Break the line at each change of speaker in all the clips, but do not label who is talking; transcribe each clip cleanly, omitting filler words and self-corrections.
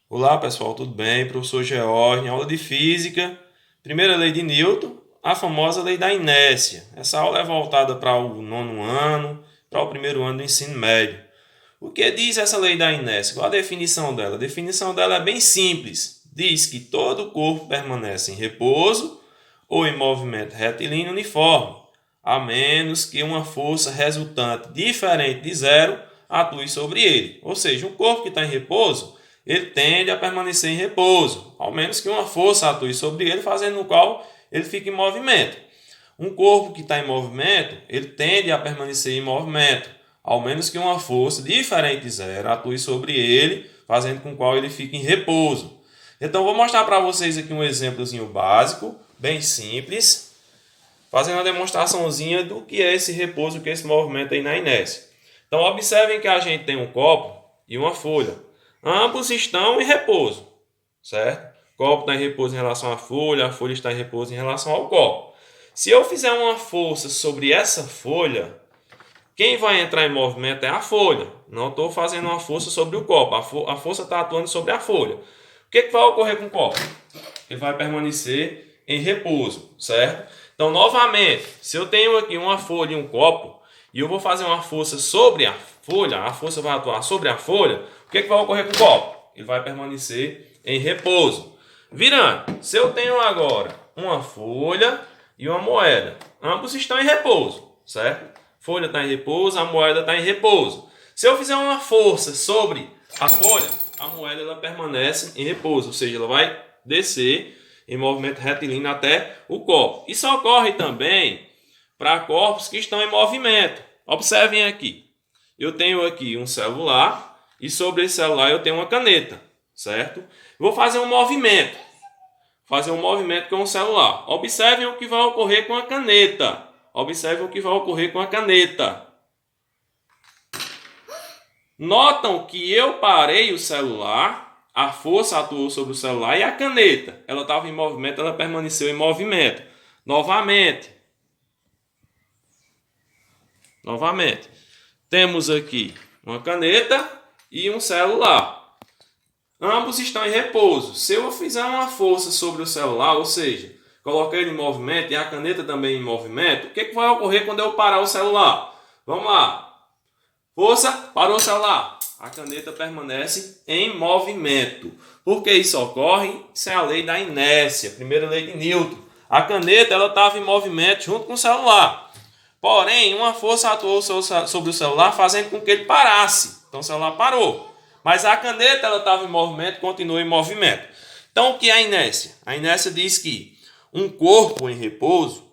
Olá pessoal, tudo bem? Professor George, aula de Física, primeira lei de Newton, a famosa lei da inércia. Essa aula é voltada para o nono ano, para o primeiro ano do ensino médio. O que diz essa lei da inércia? Qual a definição dela? A definição dela é bem simples. Diz que todo o corpo permanece em repouso ou em movimento retilíneo uniforme, a menos que uma força resultante diferente de zero atue sobre ele. Ou seja, um corpo que está em repouso, ele tende a permanecer em repouso, ao menos que uma força atue sobre ele, fazendo com qual ele fique em movimento. Um corpo que está em movimento, ele tende a permanecer em movimento, ao menos que uma força diferente de zero atue sobre ele, fazendo com qual ele fique em repouso. Então, vou mostrar para vocês aqui um exemplozinho básico, bem simples, fazendo uma demonstraçãozinha do que é esse repouso, que é esse movimento aí na inércia. Então, observem que a gente tem um copo e uma folha. Ambos estão em repouso, certo? O copo está em repouso em relação à folha, a folha está em repouso em relação ao copo. Se eu fizer uma força sobre essa folha, quem vai entrar em movimento é a folha. Não estou fazendo uma força sobre o copo. A força está atuando sobre a folha. O que vai ocorrer com o copo? Ele vai permanecer em repouso, certo? Então, novamente, se eu tenho aqui uma folha e um copo, e eu vou fazer uma força sobre a folha, a força vai atuar sobre a folha, o que vai ocorrer com o copo? Ele vai permanecer em repouso. Virando, se eu tenho agora uma folha e uma moeda, ambos estão em repouso, certo? Folha está em repouso, a moeda está em repouso. Se eu fizer uma força sobre a folha, a moeda ela permanece em repouso, ou seja, ela vai descer em movimento retilíneo até o copo. Isso ocorre também para corpos que estão em movimento. Observem aqui. Eu tenho aqui um celular e sobre esse celular eu tenho uma caneta, certo? Vou fazer um movimento. Fazer um movimento com o celular. Observem o que vai ocorrer com a caneta. Observem o que vai ocorrer com a caneta. Notam que eu parei o celular, a força atuou sobre o celular e a caneta. Ela estava em movimento, ela permaneceu em movimento. Novamente. Temos aqui uma caneta e um celular. Ambos estão em repouso. Se eu fizer uma força sobre o celular, ou seja, coloquei ele em movimento e a caneta também em movimento, o que vai ocorrer quando eu parar o celular? Vamos lá. Força, parou o celular. A caneta permanece em movimento. Por que isso ocorre? Isso é a lei da inércia, primeira lei de Newton. A caneta ela estava em movimento junto com o celular. Porém, uma força atuou sobre o celular, fazendo com que ele parasse. Então o celular parou. Mas a caneta ela estava em movimento, continua em movimento. Então o que é a inércia? A inércia diz que um corpo em repouso,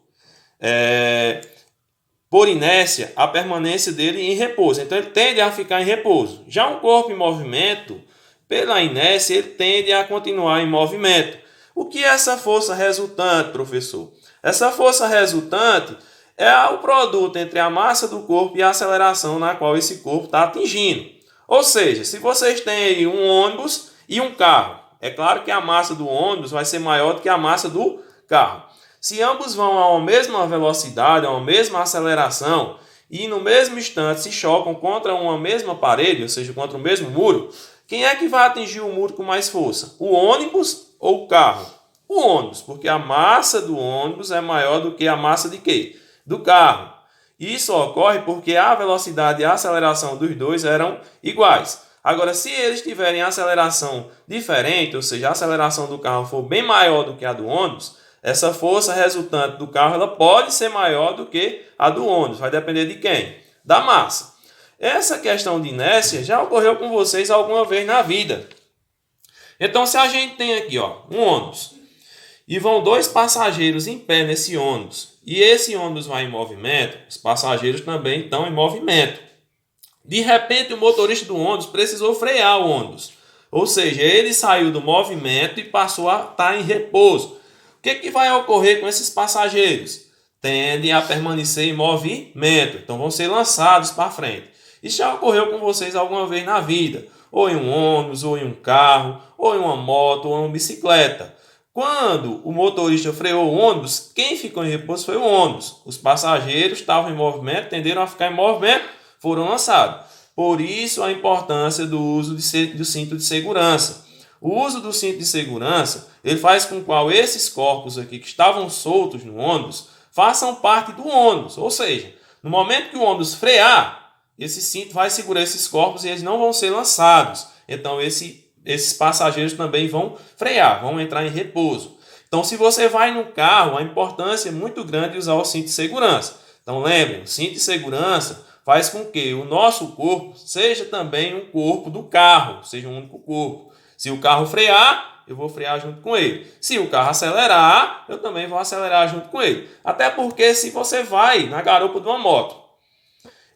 por inércia, a permanência dele em repouso. Então ele tende a ficar em repouso. Já um corpo em movimento, pela inércia, ele tende a continuar em movimento. O que é essa força resultante, professor? Essa força resultante é o produto entre a massa do corpo e a aceleração na qual esse corpo está atingindo. Ou seja, se vocês têm aí um ônibus e um carro, é claro que a massa do ônibus vai ser maior do que a massa do carro. Se ambos vão a uma mesma velocidade, a uma mesma aceleração, e no mesmo instante se chocam contra uma mesma parede, ou seja, contra o mesmo muro, quem é que vai atingir o muro com mais força? O ônibus ou o carro? O ônibus, porque a massa do ônibus é maior do que a massa de quê? Do carro. Isso ocorre porque a velocidade e a aceleração dos dois eram iguais. Agora, se eles tiverem aceleração diferente, ou seja, a aceleração do carro for bem maior do que a do ônibus, essa força resultante do carro ela pode ser maior do que a do ônibus. Vai depender de quem? Da massa. Essa questão de inércia já ocorreu com vocês alguma vez na vida. Então, se a gente tem aqui um ônibus e vão dois passageiros em pé nesse ônibus, e esse ônibus vai em movimento, os passageiros também estão em movimento. De repente, o motorista do ônibus precisou frear o ônibus. Ou seja, ele saiu do movimento e passou a estar em repouso. O que vai ocorrer com esses passageiros? Tendem a permanecer em movimento, então vão ser lançados para frente. Isso já ocorreu com vocês alguma vez na vida, ou em um ônibus, ou em um carro, ou em uma moto, ou em uma bicicleta. Quando o motorista freou o ônibus, quem ficou em repouso foi o ônibus. Os passageiros estavam em movimento, tenderam a ficar em movimento, foram lançados. Por isso a importância do uso do cinto de segurança. O uso do cinto de segurança, ele faz com que esses corpos aqui que estavam soltos no ônibus façam parte do ônibus. Ou seja, no momento que o ônibus frear, esse cinto vai segurar esses corpos e eles não vão ser lançados. Então, esses passageiros também vão frear, vão entrar em repouso. Então, se você vai no carro, a importância é muito grande de usar o cinto de segurança. Então, lembrem, o cinto de segurança faz com que o nosso corpo seja também um corpo do carro, seja um único corpo. Se o carro frear, eu vou frear junto com ele. Se o carro acelerar, eu também vou acelerar junto com ele. Até porque se você vai na garupa de uma moto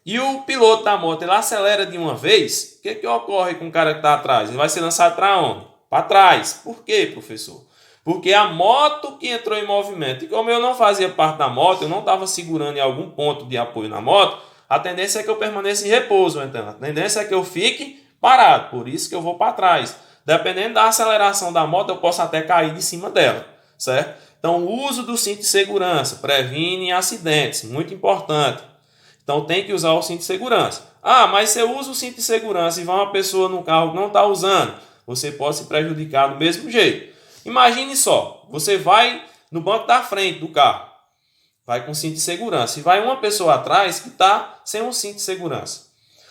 e o piloto da moto ele acelera de uma vez, o que ocorre com o cara que está atrás? Ele vai ser lançado para onde? Para trás. Por quê, professor? Porque a moto que entrou em movimento, e como eu não fazia parte da moto, eu não estava segurando em algum ponto de apoio na moto, a tendência é que eu permaneça em repouso. Então, a tendência é que eu fique parado, por isso que eu vou para trás. Dependendo da aceleração da moto, eu posso até cair de cima dela, certo? Então, o uso do cinto de segurança previne acidentes, muito importante. Então, tem que usar o cinto de segurança. Ah, mas se eu uso o cinto de segurança e vai uma pessoa no carro que não está usando, você pode se prejudicar do mesmo jeito. Imagine só, você vai no banco da frente do carro, vai com cinto de segurança, e vai uma pessoa atrás que está sem um cinto de segurança.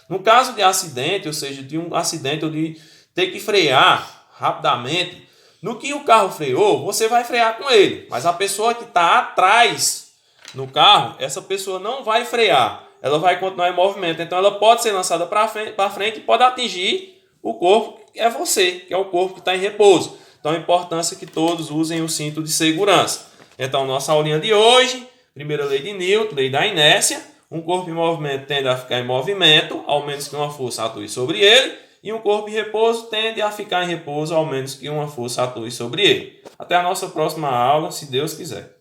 No caso de acidente, ou seja, de um acidente ou de ter que frear rapidamente, no que o carro freou, você vai frear com ele. Mas a pessoa que está atrás no carro, essa pessoa não vai frear. Ela vai continuar em movimento. Então ela pode ser lançada para frente e pode atingir o corpo que é você, que é o corpo que está em repouso. Então a importância é que todos usem o cinto de segurança. Então nossa aulinha de hoje, primeira lei de Newton, lei da inércia. Um corpo em movimento tende a ficar em movimento, ao menos que uma força atue sobre ele. E um corpo em repouso tende a ficar em repouso, ao menos que uma força atue sobre ele. Até a nossa próxima aula, se Deus quiser.